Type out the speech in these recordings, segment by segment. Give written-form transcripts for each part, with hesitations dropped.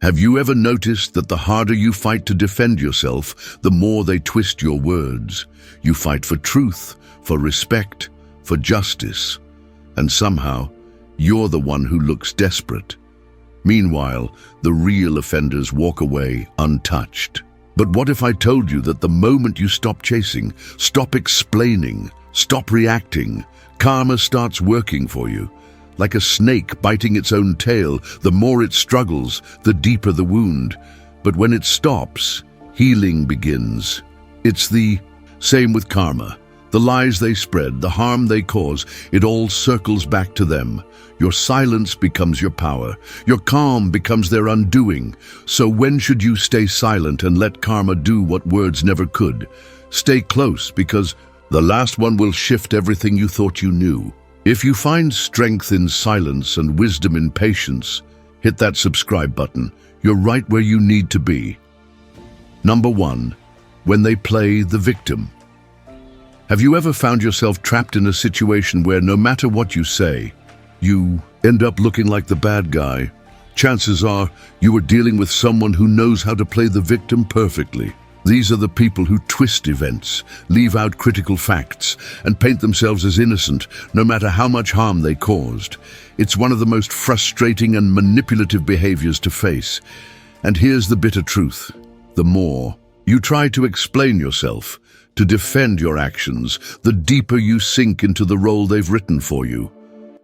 Have you ever noticed that the harder you fight to defend yourself, the more they twist your words? You fight for truth, for respect, for justice, and somehow you're the one who looks desperate. Meanwhile, the real offenders walk away untouched. But what if I told you that the moment you stop chasing, stop explaining, stop reacting, karma starts working for you? Like a snake biting its own tail, the more it struggles, the deeper the wound. But when it stops, healing begins. It's the same with karma. The lies they spread, the harm they cause, it all circles back to them. Your silence becomes your power. Your calm becomes their undoing. So when should you stay silent and let karma do what words never could? Stay close, because the last one will shift everything you thought you knew. If you find strength in silence and wisdom in patience, hit that subscribe button. You're right where you need to be. Number 1, when they play the victim. Have you ever found yourself trapped in a situation where no matter what you say, you end up looking like the bad guy? Chances are you are dealing with someone who knows how to play the victim perfectly. These are the people who twist events, leave out critical facts, and paint themselves as innocent, no matter how much harm they caused. It's one of the most frustrating and manipulative behaviors to face. And here's the bitter truth. The more you try to explain yourself, to defend your actions, the deeper you sink into the role they've written for you.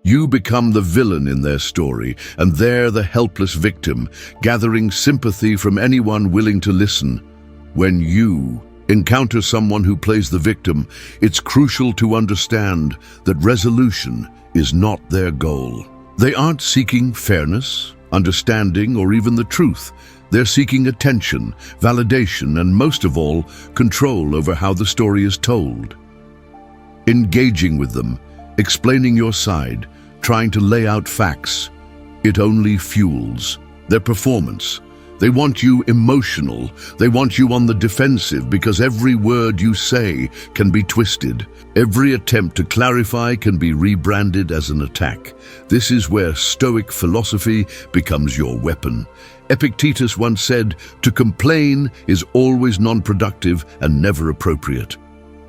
You become the villain in their story, and they're the helpless victim, gathering sympathy from anyone willing to listen. When you encounter someone who plays the victim, it's crucial to understand that resolution is not their goal. They aren't seeking fairness, understanding, or even the truth. They're seeking attention, validation, and most of all, control over how the story is told. Engaging with them, explaining your side, trying to lay out facts, it only fuels their performance. They want you emotional. They want you on the defensive because every word you say can be twisted. Every attempt to clarify can be rebranded as an attack. This is where Stoic philosophy becomes your weapon. Epictetus once said, "To complain is always non-productive and never appropriate."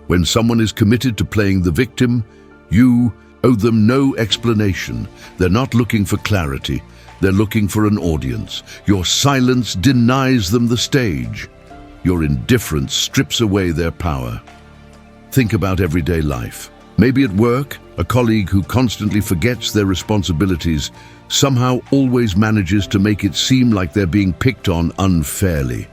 When someone is committed to playing the victim, you owe them no explanation. They're not looking for clarity. They're looking for an audience. Your silence denies them the stage. Your indifference strips away their power. Think about everyday life. Maybe at work, a colleague who constantly forgets their responsibilities somehow always manages to make it seem like they're being picked on unfairly.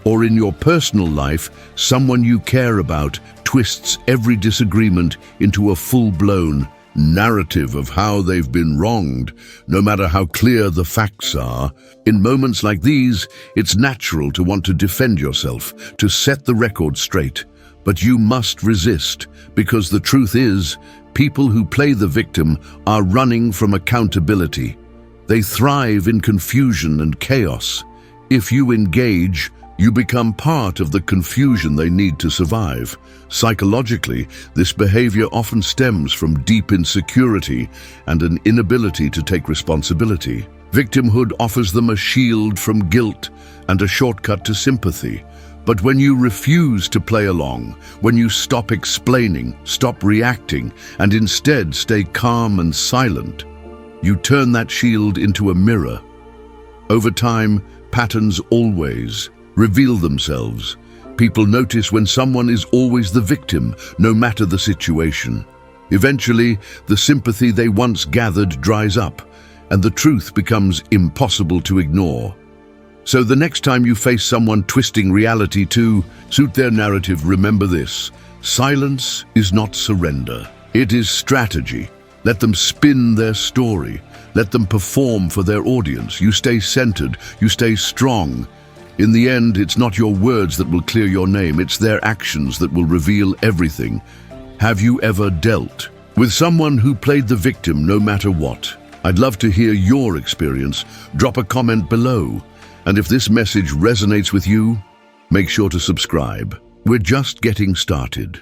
Or in your personal life, someone you care about twists every disagreement into a full-blown narrative of how they've been wronged, no matter how clear the facts are. In moments like these, it's natural to want to defend yourself, to set the record straight. But you must resist, because the truth is, people who play the victim are running from accountability. They thrive in confusion and chaos. If you engage, you become part of the confusion they need to survive. Psychologically, this behavior often stems from deep insecurity and an inability to take responsibility. Victimhood offers them a shield from guilt and a shortcut to sympathy. But when you refuse to play along, when you stop explaining, stop reacting, and instead stay calm and silent, you turn that shield into a mirror. Over time, patterns always reveal themselves. People notice when someone is always the victim, no matter the situation. Eventually, the sympathy they once gathered dries up, and the truth becomes impossible to ignore. So the next time you face someone twisting reality to suit their narrative, remember this: silence is not surrender. It is strategy. Let them spin their story. Let them perform for their audience. You stay centered. You stay strong. In the end, it's not your words that will clear your name, it's their actions that will reveal everything. Have you ever dealt with someone who played the victim no matter what? I'd love to hear your experience. Drop a comment below. And if this message resonates with you, make sure to subscribe. We're just getting started.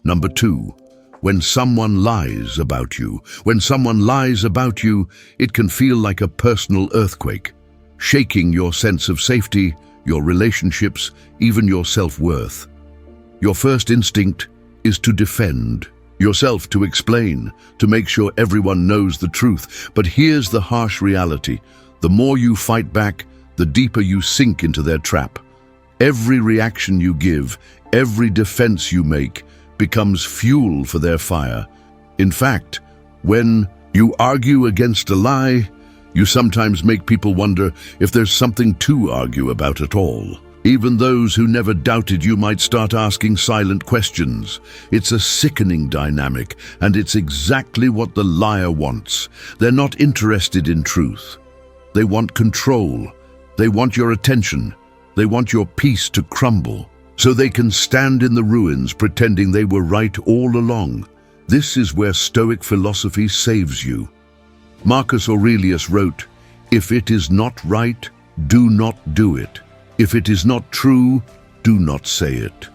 Number 2, when someone lies about you. When someone lies about you, it can feel like a personal earthquake. shaking your sense of safety, your relationships, even your self-worth. Your first instinct is to defend yourself, to explain, to make sure everyone knows the truth. But here's the harsh reality. The more you fight back, the deeper you sink into their trap. Every reaction you give, every defense you make, becomes fuel for their fire. In fact, when you argue against a lie, you sometimes make people wonder if there's something to argue about at all. Even those who never doubted you might start asking silent questions. It's a sickening dynamic, and it's exactly what the liar wants. They're not interested in truth. They want control. They want your attention. They want your peace to crumble, so they can stand in the ruins pretending they were right all along. This is where Stoic philosophy saves you. Marcus Aurelius wrote, "If it is not right, do not do it. If it is not true, do not say it."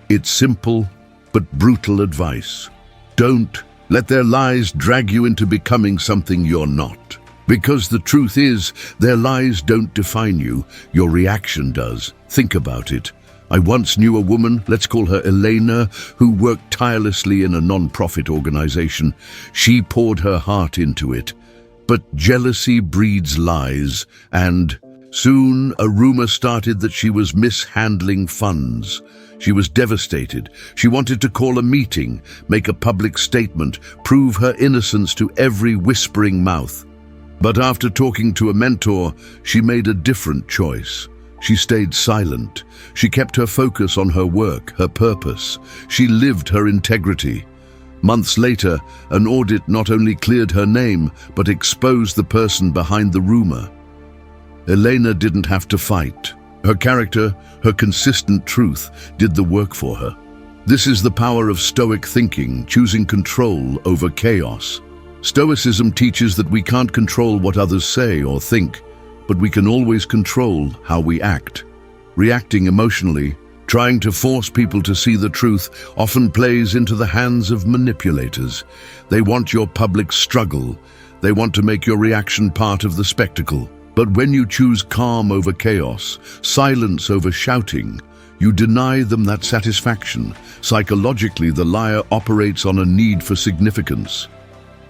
It's simple but brutal advice. Don't let their lies drag you into becoming something you're not. Because the truth is, their lies don't define you, your reaction does. Think about it. I once knew a woman, let's call her Elena, who worked tirelessly in a non-profit organization. She poured her heart into it. But jealousy breeds lies, and soon a rumor started that she was mishandling funds. She was devastated. She wanted to call a meeting, make a public statement, prove her innocence to every whispering mouth. But after talking to a mentor, she made a different choice. She stayed silent. She kept her focus on her work, her purpose. She lived her integrity. Months later, an audit not only cleared her name, but exposed the person behind the rumor. Elena didn't have to fight. Her character, her consistent truth, did the work for her. This is the power of Stoic thinking, choosing control over chaos. Stoicism teaches that we can't control what others say or think, but we can always control how we act. Reacting emotionally, trying to force people to see the truth, often plays into the hands of manipulators. They want your public struggle. They want to make your reaction part of the spectacle. But when you choose calm over chaos, silence over shouting, you deny them that satisfaction. Psychologically, the liar operates on a need for significance.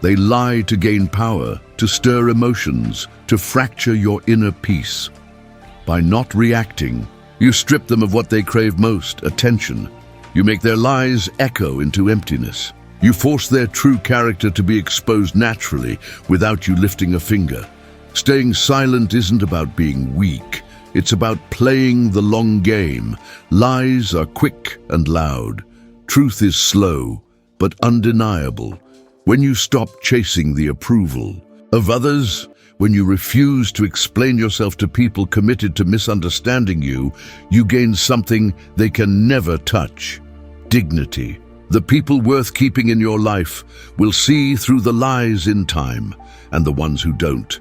They lie to gain power, to stir emotions, to fracture your inner peace. By not reacting, you strip them of what they crave most, attention. You make their lies echo into emptiness. You force their true character to be exposed naturally, without you lifting a finger. Staying silent isn't about being weak. It's about playing the long game. Lies are quick and loud. Truth is slow, but undeniable. When you stop chasing the approval of others, when you refuse to explain yourself to people committed to misunderstanding you, you gain something they can never touch: dignity. The people worth keeping in your life will see through the lies in time, and the ones who don't,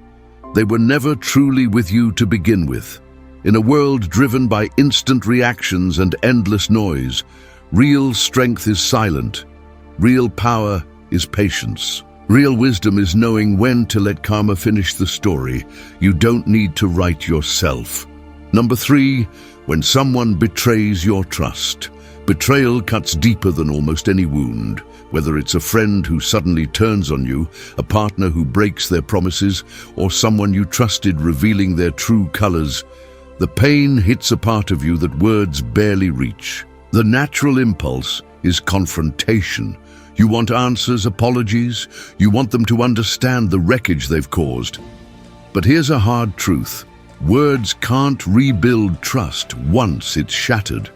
they were never truly with you to begin with. In a world driven by instant reactions and endless noise, real strength is silent. Real power is patience. Real wisdom is knowing when to let karma finish the story. You don't need to write yourself. Number 3, when someone betrays your trust. Betrayal cuts deeper than almost any wound. Whether it's a friend who suddenly turns on you, a partner who breaks their promises, or someone you trusted revealing their true colors, the pain hits a part of you that words barely reach. The natural impulse is confrontation. You want answers, apologies. You want them to understand the wreckage they've caused. But here's a hard truth. Words can't rebuild trust once it's shattered.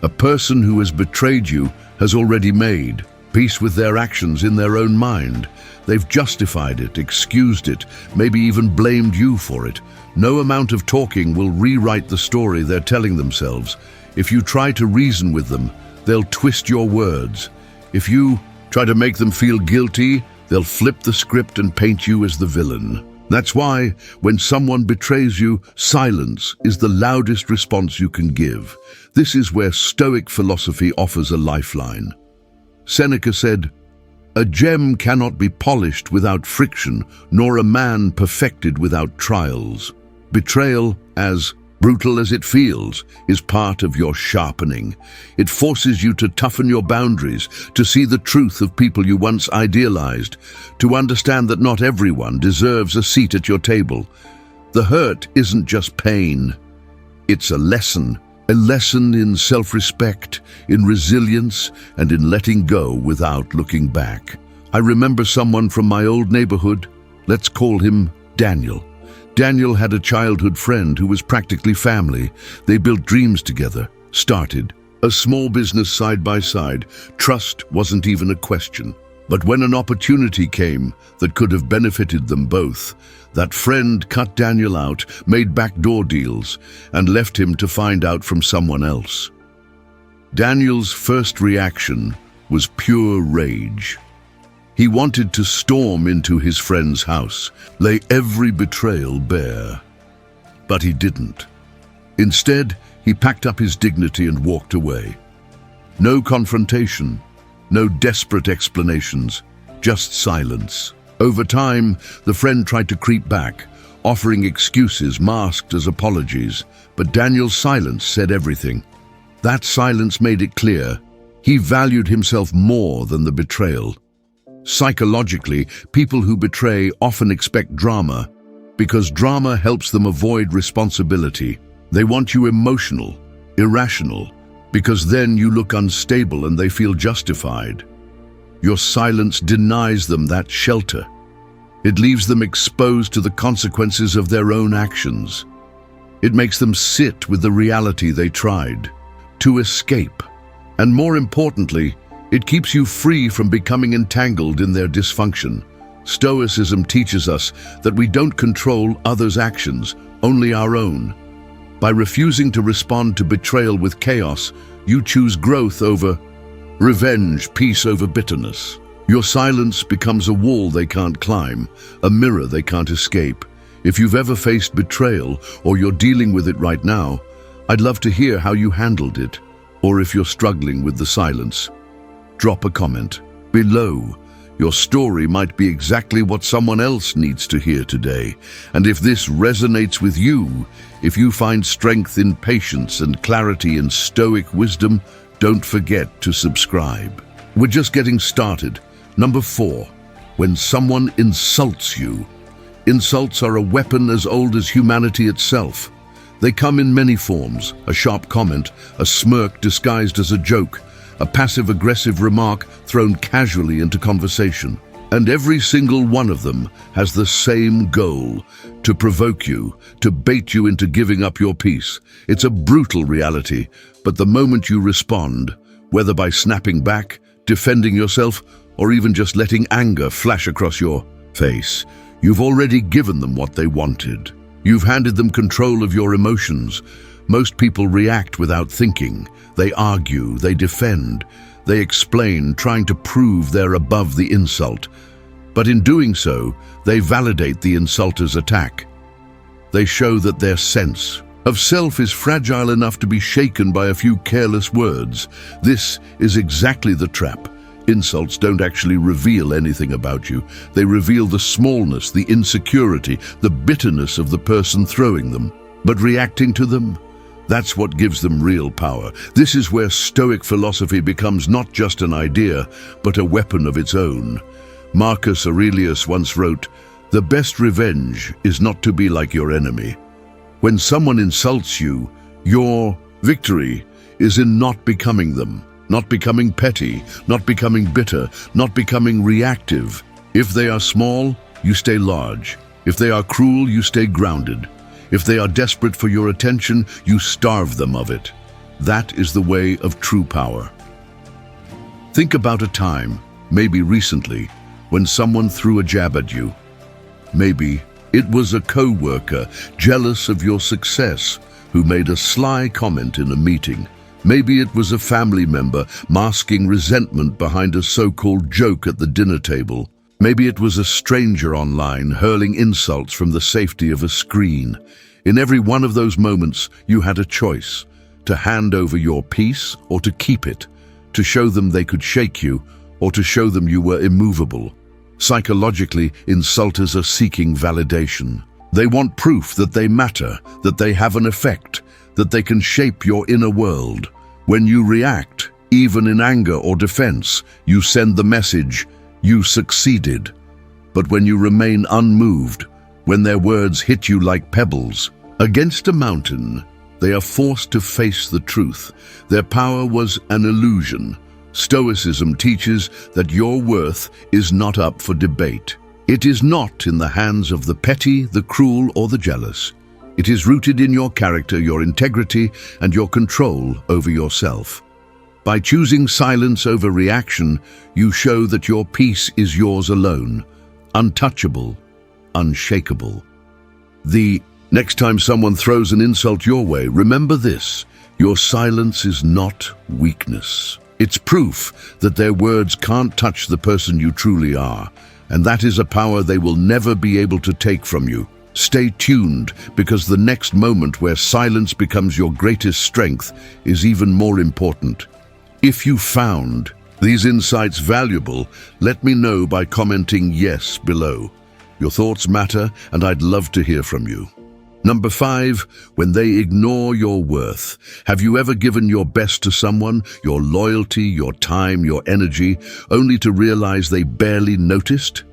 A person who has betrayed you has already made peace with their actions in their own mind. They've justified it, excused it, maybe even blamed you for it. No amount of talking will rewrite the story they're telling themselves. If you try to reason with them, they'll twist your words. If you try to make them feel guilty, they'll flip the script and paint you as the villain. That's why, when someone betrays you, silence is the loudest response you can give. This is where Stoic philosophy offers a lifeline. Seneca said, "A gem cannot be polished without friction, nor a man perfected without trials." Betrayal, as brutal as it feels, is part of your sharpening. It forces you to toughen your boundaries, to see the truth of people you once idealized, to understand that not everyone deserves a seat at your table. The hurt isn't just pain. It's a lesson in self-respect, in resilience, and in letting go without looking back. I remember someone from my old neighborhood. Let's call him Daniel. Daniel had a childhood friend who was practically family. They built dreams together, started a small business side by side. Trust wasn't even a question. But when an opportunity came that could have benefited them both, that friend cut Daniel out, made backdoor deals, and left him to find out from someone else. Daniel's first reaction was pure rage. He wanted to storm into his friend's house, lay every betrayal bare. But he didn't. Instead, he packed up his dignity and walked away. No confrontation, no desperate explanations, just silence. Over time, the friend tried to creep back, offering excuses masked as apologies, but Daniel's silence said everything. That silence made it clear he valued himself more than the betrayal. Psychologically, people who betray often expect drama because drama helps them avoid responsibility. They want you emotional, irrational, because then you look unstable and they feel justified. Your silence denies them that shelter. It leaves them exposed to the consequences of their own actions. It makes them sit with the reality they tried to escape. And more importantly, it keeps you free from becoming entangled in their dysfunction. Stoicism teaches us that we don't control others' actions, only our own. By refusing to respond to betrayal with chaos, you choose growth over revenge, peace over bitterness. Your silence becomes a wall they can't climb, a mirror they can't escape. If you've ever faced betrayal, or you're dealing with it right now, I'd love to hear how you handled it. Or if you're struggling with the silence, drop a comment below. Your story might be exactly what someone else needs to hear today. And if this resonates with you, if you find strength in patience and clarity in Stoic wisdom, don't forget to subscribe. We're just getting started. Number 4, when someone insults you. Insults are a weapon as old as humanity itself. They come in many forms: a sharp comment, a smirk disguised as a joke, a passive-aggressive remark thrown casually into conversation. And every single one of them has the same goal: to provoke you, to bait you into giving up your peace. It's a brutal reality, but the moment you respond, whether by snapping back, defending yourself, or even just letting anger flash across your face, you've already given them what they wanted. You've handed them control of your emotions. Most people react without thinking. They argue, they defend, they explain, trying to prove they're above the insult. But in doing so, they validate the insulter's attack. They show that their sense of self is fragile enough to be shaken by a few careless words. This is exactly the trap. Insults don't actually reveal anything about you. They reveal the smallness, the insecurity, the bitterness of the person throwing them. But reacting to them, that's what gives them real power. This is where Stoic philosophy becomes not just an idea, but a weapon of its own. Marcus Aurelius once wrote, "The best revenge is not to be like your enemy." When someone insults you, your victory is in not becoming them. Not becoming petty, not becoming bitter, not becoming reactive. If they are small, you stay large. If they are cruel, you stay grounded. If they are desperate for your attention, you starve them of it. That is the way of true power. Think about a time, maybe recently, when someone threw a jab at you. Maybe it was a co-worker jealous of your success who made a sly comment in a meeting. Maybe it was a family member masking resentment behind a so-called joke at the dinner table. Maybe it was a stranger online hurling insults from the safety of a screen. In every one of those moments, you had a choice: to hand over your peace or to keep it, to show them they could shake you or to show them you were immovable. Psychologically, insulters are seeking validation. They want proof that they matter, that they have an effect, that they can shape your inner world. When you react, even in anger or defense, you send the message, you succeeded. But when you remain unmoved, when their words hit you like pebbles against a mountain, they are forced to face the truth. Their power was an illusion. Stoicism teaches that your worth is not up for debate. It is not in the hands of the petty, the cruel, or the jealous. It is rooted in your character, your integrity, and your control over yourself. By choosing silence over reaction, you show that your peace is yours alone, untouchable, unshakable. The next time someone throws an insult your way, remember this: your silence is not weakness. It's proof that their words can't touch the person you truly are, and that is a power they will never be able to take from you. Stay tuned, because the next moment where silence becomes your greatest strength is even more important. If you found these insights valuable, let me know by commenting yes below. Your thoughts matter, and I'd love to hear from you. Number 5, when they ignore your worth. Have you ever given your best to someone, your loyalty, your time, your energy, only to realize they barely noticed?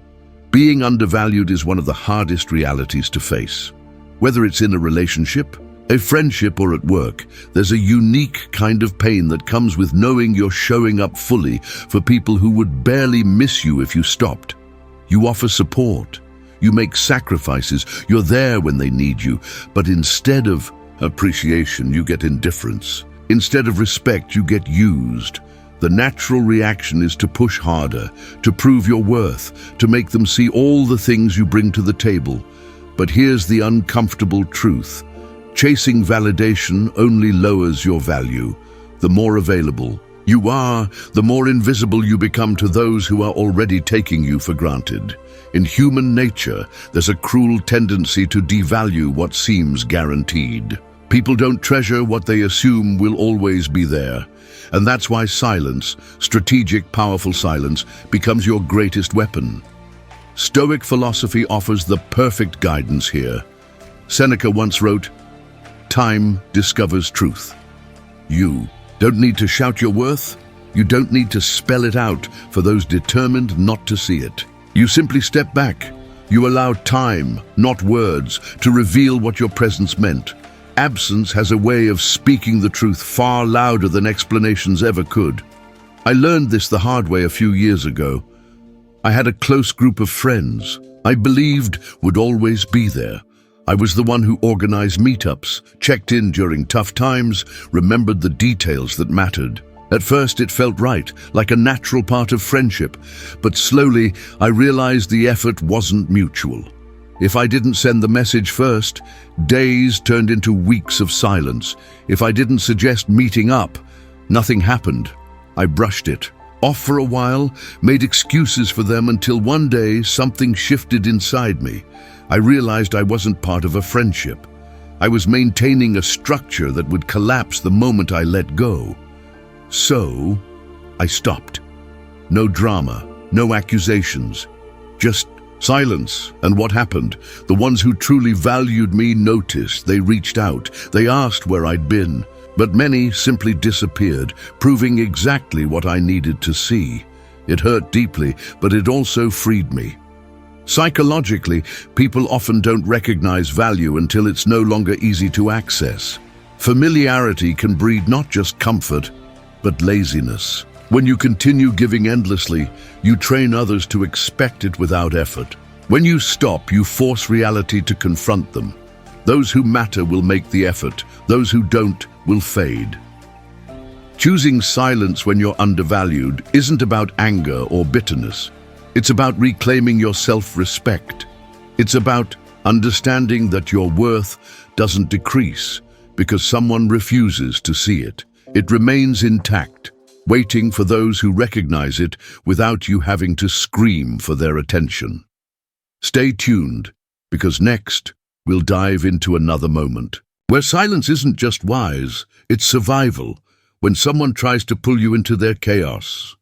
Being undervalued is one of the hardest realities to face. Whether it's in a relationship, a friendship, or at work, there's a unique kind of pain that comes with knowing you're showing up fully for people who would barely miss you if you stopped. You offer support. You make sacrifices. You're there when they need you. But instead of appreciation, you get indifference. Instead of respect, you get used. The natural reaction is to push harder, to prove your worth, to make them see all the things you bring to the table. But here's the uncomfortable truth. Chasing validation only lowers your value. The more available you are, the more invisible you become to those who are already taking you for granted. In human nature, there's a cruel tendency to devalue what seems guaranteed. People don't treasure what they assume will always be there. And that's why silence, strategic, powerful silence, becomes your greatest weapon. Stoic philosophy offers the perfect guidance here. Seneca once wrote, "Time discovers truth." You don't need to shout your worth. You don't need to spell it out for those determined not to see it. You simply step back. You allow time, not words, to reveal what your presence meant. Absence has a way of speaking the truth far louder than explanations ever could. I learned this the hard way a few years ago. I had a close group of friends I believed would always be there. I was the one who organized meetups, checked in during tough times, remembered the details that mattered. At first it felt right, like a natural part of friendship, but slowly I realized the effort wasn't mutual. If I didn't send the message first, days turned into weeks of silence. If I didn't suggest meeting up, nothing happened. I brushed it off for a while, made excuses for them, until one day something shifted inside me. I realized I wasn't part of a friendship. I was maintaining a structure that would collapse the moment I let go. So, I stopped. No drama, no accusations, just silence. And what happened? The ones who truly valued me noticed. They reached out. They asked where I'd been. But many simply disappeared, proving exactly what I needed to see. It hurt deeply, but it also freed me. Psychologically, people often don't recognize value until it's no longer easy to access. Familiarity can breed not just comfort, but laziness. When you continue giving endlessly, you train others to expect it without effort. When you stop, you force reality to confront them. Those who matter will make the effort. Those who don't will fade. Choosing silence when you're undervalued isn't about anger or bitterness. It's about reclaiming your self-respect. It's about understanding that your worth doesn't decrease because someone refuses to see it. It remains intact, waiting for those who recognize it without you having to scream for their attention. Stay tuned, because next we'll dive into another moment where silence isn't just wise, it's survival. When someone tries to pull you into their chaos,